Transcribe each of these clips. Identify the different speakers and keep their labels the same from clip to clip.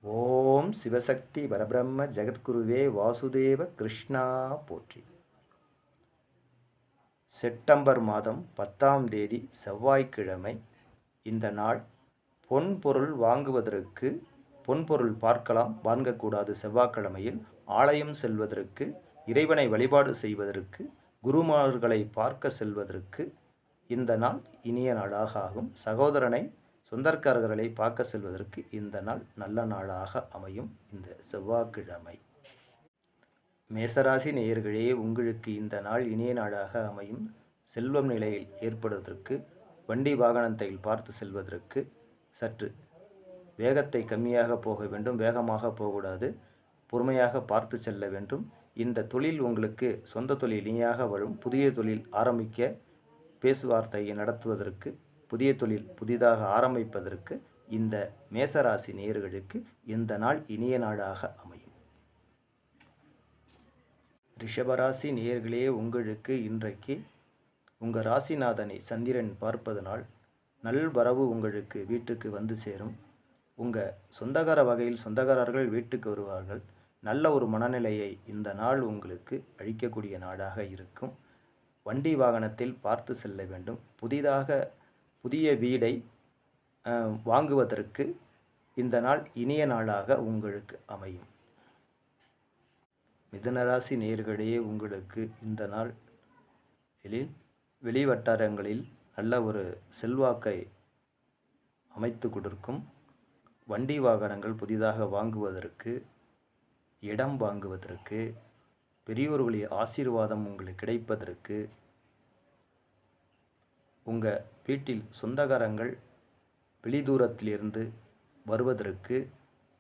Speaker 1: ஓம் சிவசக்தி பரபிரம்ம ஜெகத்குருவே வாசுதேவ கிருஷ்ணா போற்றி. செப்டம்பர் மாதம் 10ஆம் தேதி செவ்வாய்க்கிழமை. இந்த நாள் பொன்பொருள் வாங்குவதற்கு, பொன்பொருள் பார்க்கலாம் வாங்கக்கூடாது. செவ்வாய்க்கிழமையில் ஆலயம் செல்வதற்கு, இறைவனை வழிபாடு செய்வதற்கு, குருமார்களை பார்க்க செல்வதற்கு இந்த நாள் இனிய நாளாக ஆகும். சகோதரனை, சொந்தக்காரர்களை பார்க்க செல்வதற்கு இந்த நாள் நல்ல நாளாக அமையும். இந்த செவ்வாய்க்கிழமை மேசராசி நேயர்களே, உங்களுக்கு இந்த நாள் இனிய நாளாக அமையும். செல்வம் நிலையில் ஏற்படுவதற்கு, வண்டி வாகனத்தை பார்த்து செல்வதற்கு சற்று வேகத்தை கம்மியாக போக வேண்டும். வேகமாக போகக்கூடாது. பொறுமையாக பார்த்து செல்ல வேண்டும். இந்த தொழில் உங்களுக்கு சொந்த தொழில் இனியாக வரும். புதிய தொழில் ஆரம்பிக்க, பேச்சுவார்த்தையை நடத்துவதற்கு, புதிய தொழில் புதிதாக ஆரம்பிப்பதற்கு இந்த மேசராசி நேயர்களுக்கு இந்த நாள் இனிய நாளாக அமையும். ரிஷபராசி நேயர்களே, உங்களுக்கு இன்றைக்கு உங்கள் ராசிநாதனை சந்திரன் பார்ப்பதனால் நல்வரவு உங்களுக்கு வீட்டுக்கு வந்து சேரும். உங்கள் சொந்தக்கார வகையில் சொந்தக்காரர்கள் வீட்டுக்கு வருவார்கள். நல்ல ஒரு மனநிலையை இந்த நாள் உங்களுக்கு அளிக்கக்கூடிய நாளாக இருக்கும். வண்டி வாகனத்தில் பார்த்து செல்ல வேண்டும். புதிய வீடை வாங்குவதற்கு இந்த நாள் இனிய நாளாக உங்களுக்கு அமையும். மிதுனராசி நேயர்களே, உங்களுக்கு இந்த நாள் வெளிவட்டாரங்களில் நல்ல ஒரு செல்வாக்கை அமைத்து கொடுக்கும். வண்டி வாகனங்கள் புதிதாக வாங்குவதற்கு, இடம் வாங்குவதற்கு, பெரியோர்களின் ஆசீர்வாதம் உங்களுக்கு கிடைப்பதற்கு, உங்கள் வீட்டில் சொந்தக்காரங்கள் வெளிதூரத்திலிருந்து வருவதற்கு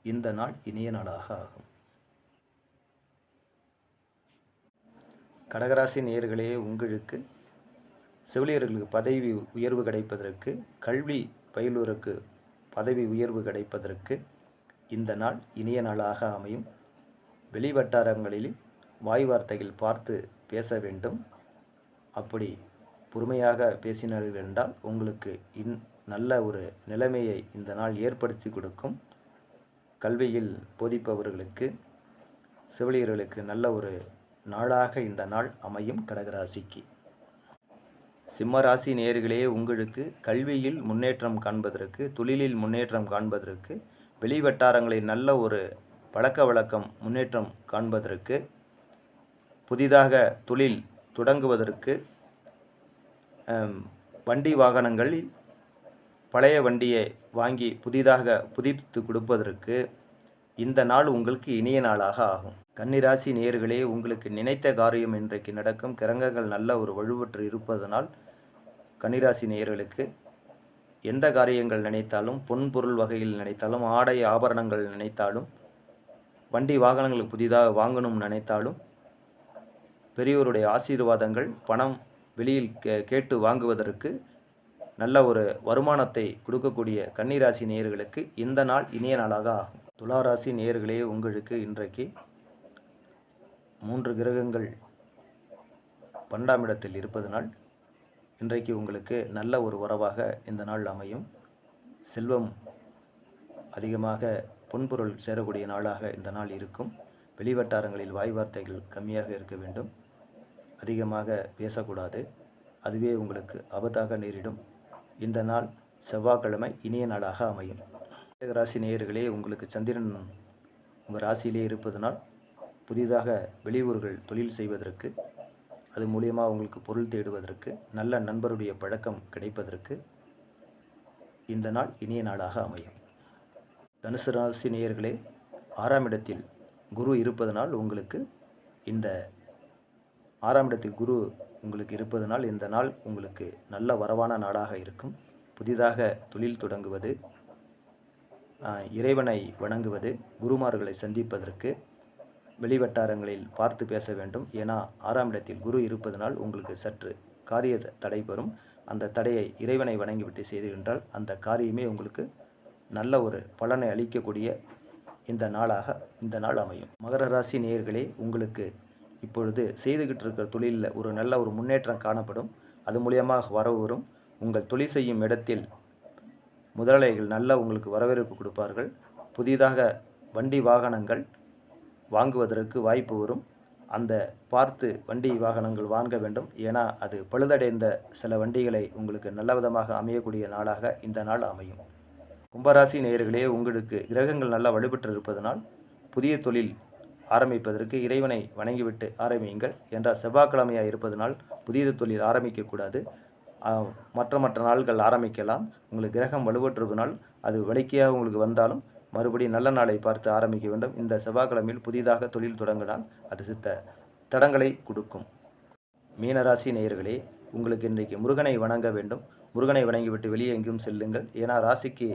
Speaker 1: இந்த நாள் இனிய நாளாக ஆகும். கடகராசி நேயர்களே, உங்களுக்கு செவிலியர்களுக்கு பதவி உயர்வு கிடைப்பதற்கு, கல்வி பயிலுவதற்கு பதவி உயர்வு கிடைப்பதற்கு இந்த நாள் இனிய நாளாக அமையும். வெளிவட்டாரங்களில் வாய் வார்த்தைகள் பார்த்து பேச வேண்டும். அப்படி பொறுமையாக பேசினார்கள் என்றால் உங்களுக்கு நல்ல ஒரு நிலைமையை இந்த நாள் ஏற்படுத்தி கொடுக்கும். கல்வியில் போதிப்பவர்களுக்கு, செவிலியர்களுக்கு நல்ல ஒரு நாளாக இந்த நாள் அமையும். கடகராசிக்கு. சிம்மராசி நேயர்களே, உங்களுக்கு கல்வியில் முன்னேற்றம் காண்பதற்கு, தொழிலில் முன்னேற்றம் காண்பதற்கு, வெளிவட்டாரங்களில் நல்ல ஒரு பழக்க வழக்கம் முன்னேற்றம் காண்பதற்கு, புதிதாக தொழில் தொடங்குவதற்கு, வண்டி வாகனங்களில் பழைய வண்டியை வாங்கி புதிதாக புதுப்பித்து கொடுப்பதற்கு இந்த நாள் உங்களுக்கு இனிய நாளாக ஆகும். கன்னிராசி நேயர்களே, உங்களுக்கு நினைத்த காரியம் இன்றைக்கு நடக்கும். கிரகங்கள் நல்ல ஒரு வலுவற்று இருப்பதனால் கன்னிராசி நேயர்களுக்கு எந்த காரியங்கள் நினைத்தாலும், பொன்பொருள் வகையில் நினைத்தாலும், ஆடை ஆபரணங்கள் நினைத்தாலும், வண்டி வாகனங்கள் புதிதாக வாங்கணும் நினைத்தாலும், பெரியோருடைய ஆசீர்வாதங்கள், பணம் வெளியில் கேட்டு வாங்குவதற்கு நல்ல ஒரு வருமானத்தை கொடுக்கக்கூடிய கன்னிராசி நேயர்களுக்கு இந்த நாள் இனிய நாளாக ஆகும். துளாராசி நேயர்களே, உங்களுக்கு இன்றைக்கு 3 கிரகங்கள் 12ஆம் இடத்தில் இருப்பதனால் இன்றைக்கு உங்களுக்கு நல்ல ஒரு வரவாக இந்த நாள் அமையும். செல்வம் அதிகமாக, பொன்பொருள் சேரக்கூடிய நாளாக இந்த நாள் இருக்கும். வெளிவட்டாரங்களில் வாய் வார்த்தைகள் கம்மியாக இருக்க வேண்டும். அதிகமாக பேசக்கூடாது. அதுவே உங்களுக்கு ஆபத்தாக நேரிடும். இந்த நாள் செவ்வாய்க்கிழமை இனிய நாளாக அமையும். ராசி நேயர்களே, உங்களுக்கு சந்திரன் உங்கள் ராசியிலே இருப்பதனால் புதிதாக வெளியூர்கள் தொழில் செய்வதற்கு, அது மூலியமாக உங்களுக்கு பொருள் தேடுவதற்கு, நல்ல நண்பருடைய பழக்கம் கிடைப்பதற்கு இந்த நாள் இனிய நாளாக அமையும். தனுசு ராசி நேயர்களே, 6ஆம் இடத்தில் குரு இருப்பதனால் உங்களுக்கு இந்த 6ஆம் இடத்தில் குரு உங்களுக்கு இருப்பதனால் இந்த நாள் உங்களுக்கு நல்ல வரவான நாளாக இருக்கும். புதிதாக தொழில் தொடங்குவது, இறைவனை வணங்குவது, குருமார்களை சந்திப்பதற்கு வெளிவட்டாரங்களில் பார்த்து பேச வேண்டும். ஏன்னா 6ஆம் இடத்தில் குரு இருப்பதனால் உங்களுக்கு சற்று காரிய தடை வரும். அந்த தடையை இறைவனை வணங்கிவிட்டு செய்துகின்றால் அந்த காரியமே உங்களுக்கு நல்ல ஒரு பலனை அளிக்கக்கூடிய இந்த நாள் அமையும். மகர ராசி நேயர்களே, உங்களுக்கு இப்பொழுது செய்துகிட்டு இருக்கிற தொழிலில் ஒரு நல்ல ஒரு முன்னேற்றம் காணப்படும். அது மூலியமாக வரவு வரும். உங்கள் தொழில் செய்யும் இடத்தில் முதலாளிகள் நல்ல உங்களுக்கு வரவேற்பு கொடுப்பார்கள். புதிதாக வண்டி வாகனங்கள் வாங்குவதற்கு வாய்ப்பு வரும். அந்த பார்த்து வண்டி வாகனங்கள் வாங்க வேண்டும். ஏன்னா அது பழுதடைந்த சில வண்டிகளை உங்களுக்கு நல்ல விதமாக அமையக்கூடிய நாளாக இந்த நாள் அமையும். கும்பராசி நேயர்களே, உங்களுக்கு கிரகங்கள் நல்லா வலுப்பெற்று இருப்பதனால் புதிய தொழில் ஆரம்பிப்பதற்கு இறைவனை வணங்கிவிட்டு ஆரம்பியுங்கள். என்றால் செவ்வாய்க்கிழமையாக இருப்பதனால் புதிய தொழில் ஆரம்பிக்கக்கூடாது. மற்ற நாள்கள் ஆரம்பிக்கலாம். உங்களுக்கு கிரகம் வலுவற்றுவதனால் அது வலிக்கையாக உங்களுக்கு வந்தாலும் மறுபடியும் நல்ல நாளை பார்த்து ஆரம்பிக்க வேண்டும். இந்த செவ்வாய்க்கிழமையில் புதிதாக தொழில் தொடங்கினால் அது தடங்களை கொடுக்கும். மீனராசி நேயர்களே, உங்களுக்கு இன்றைக்கு முருகனை வணங்க வேண்டும். முருகனை வணங்கிவிட்டு வெளியே எங்கேயும் செல்லுங்கள். ஏன்னா ராசிக்கு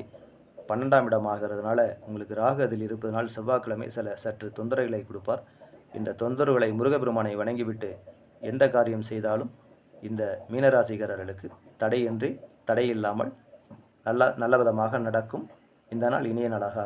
Speaker 1: 12ஆம் இடமாகிறதுனால உங்களுக்கு ராகு அதில் இருப்பதனால் செவ்வாய்க்கிழமை சற்று தொந்தரவுகளை கொடுப்பார். இந்த தொந்தரவுகளை முருகப்பெருமானை வணங்கிவிட்டு எந்த காரியம் செய்தாலும் இந்த மீனராசிக்காரர்களுக்கு தடையின்றி தடையில்லாமல் நல்ல விதமாக நடக்கும். இந்த நாள் இனிய நாளாக